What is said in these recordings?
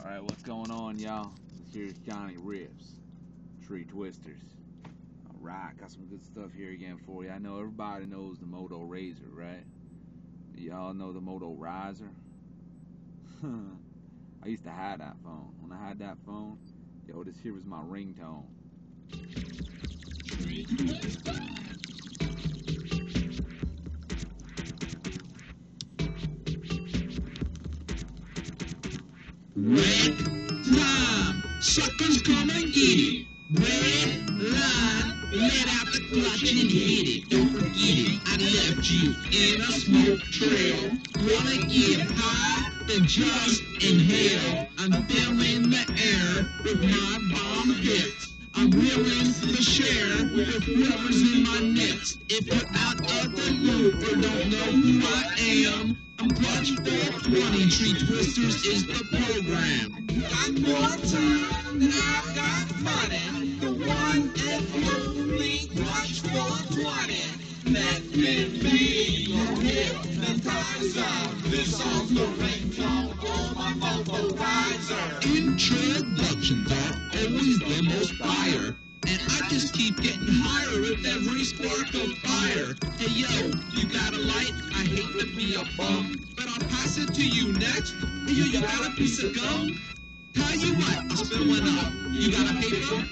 Alright, what's going on, y'all? Here's Johnny Rips, Tree Twisters. Alright, got some good stuff here again for you. I know everybody knows the motorizr, right? Y'all know the motorizr? I used to have that phone. When I had that phone, yo, this here was my ringtone. Red line, suckers come and get it. Red line, let out the clutch and hit it. Don't forget it, I left you in a smoke trail. Wanna get high, then just inhale. I'm filling the air with my bomb hits. I'm willing to share with whoever's in my midst. If you're out of the loop or don't know who I am, I'm Clutch 420, Tree Twisters is the program. Got more time than I've got money. The one and only Clutch 420. Let me be your hypnotizer. This song's the ringtone on my motorizr. Introductions are always the most fire. And I just keep getting higher with every spark of fire. Hey yo, you got a light? I hate to be a bum, but I'll pass it to you next. Hey yo, you got a piece of gum? Tell you what, I'll spin one up. You got a paper?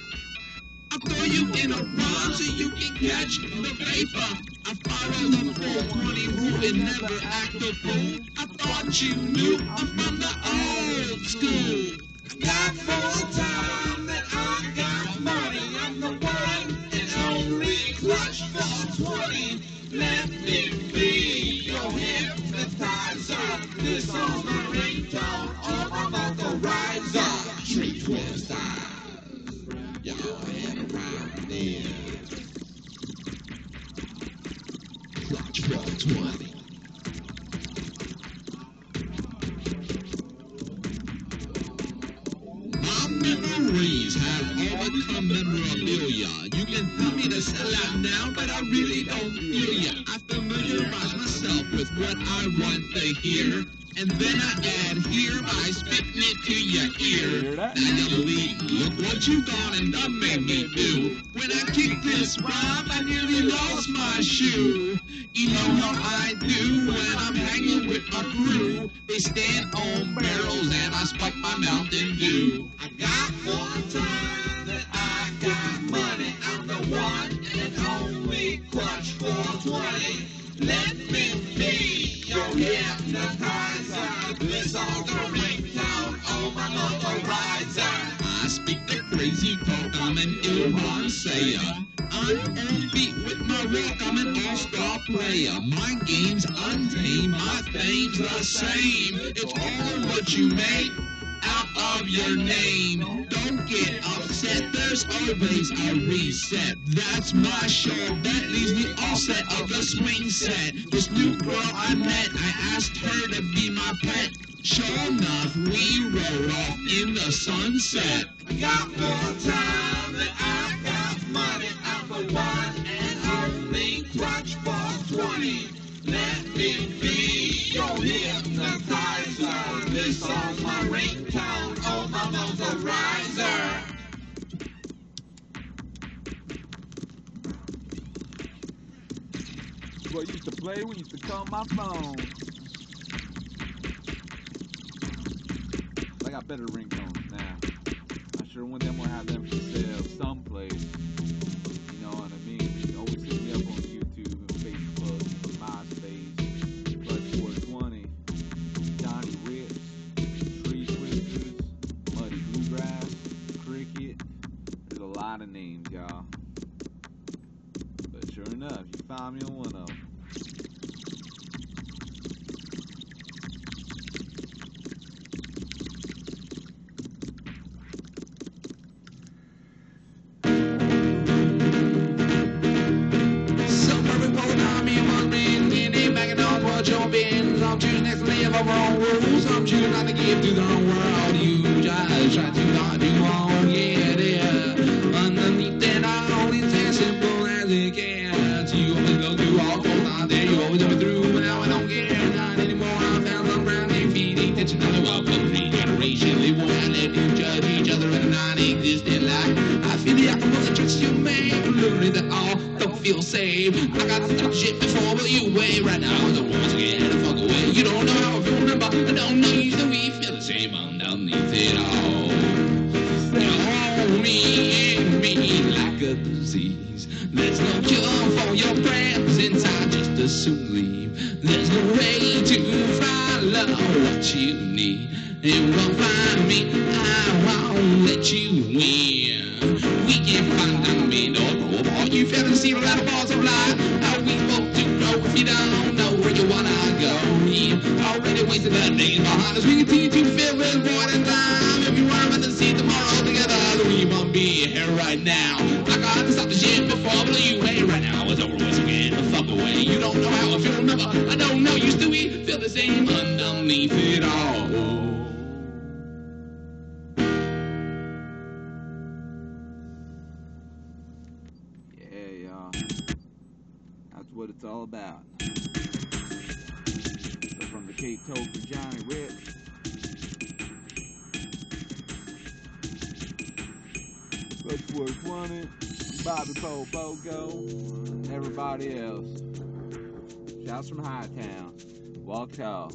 I'll throw you in a run so you can catch the vapor. I follow the 420 rule and never act a fool. I thought you knew I'm from the old school. Got more time than I got money. I'm the one and only Clutch 420. Let me be your hypnotizer. This song's my ringtone on my motorizr. Tree Twisters, y'all head around there. Clutch 420. My memories have all become memorabilia. You can tell me to sell out now, but I really don't feel ya. I familiarize myself with what I want to hear, and then I adhere by spitting it to your ear. Now you believe, look what you gone and done made me do. When I kick this rhyme, I nearly lost my shoe. You know how I do when I'm hanging with my crew. They stand on barrels and I spike my Mountain Dew. I got more time than I got money. I'm the one and only Clutch 420. Let me be your hypnotizer. This all the ringtone on my motorizr. I speak the crazy talk, I'm an ill-born sayer. I'm on beat with my rock, I'm an all-star player. My game's untamed, my fame's the same. It's all what you make out of your name. Don't get upset, there's always a reset. That's my show, that leaves me all set of the swing set. This new girl I met, I asked her to be my pet. Sure enough, we rode off in the sunset. I got more time than I got money. I'm the one and only Clutch 420. Let me be your hypnotizer. This song's my ringtone on my motorizr. What used to play, we used to call my phone. I got better ringtones now. I'm sure one of them will have them for sale someplace. You know what I mean? You always hit me up on YouTube and Facebook, MySpace, Clutch 420, Johnny Rips, Tree Twisters, Muddy Bluegrass, Cricket. There's a lot of names, y'all. But sure enough, you found me on one of them. I'm choosing next to live over on rules. I'm choosing not to give to the wrong world. You just try to not do wrong. Yeah, yeah. Underneath it all, it's as simple as it gets. You always go through all goals out there. You always go through, but now I don't care. Not anymore. I found some ground. They feed attention. Welcome, regeneration. They won't scared to judge each other in a non-existent light. I feel the alcohol that tricks you, man. Literally that all don't feel safe. I got to stop shit before, but you wait right now. The world's getting the fuck away. You don't know how I feel, remember? I don't know you, so we feel the same underneath it all. You hold me and me like a disease. There's no cure for your presence, I just as soon leave. There's no way to follow what you need. You won't find me, I won't let you win. We can't find a middle or all you fellas see a lot of balls of light. How we supposed to grow if you don't know where you wanna go? Yeah, already wasted the days behind us. We continue to fill this void in time. If you want to see tomorrow together, then we won't be here right now. I got to stop the shit before blow you away. Right now it's over with, so get the fuck away. You don't know how I feel, remember? I don't know you, still we feel the same underneath it all. Yeah, y'all. That's what it's all about. So from the Cape Toe for Johnny Ripps, Let's Work Wanted, Bobby Pogo, and everybody else. Shouts from Hightown. Walk tall.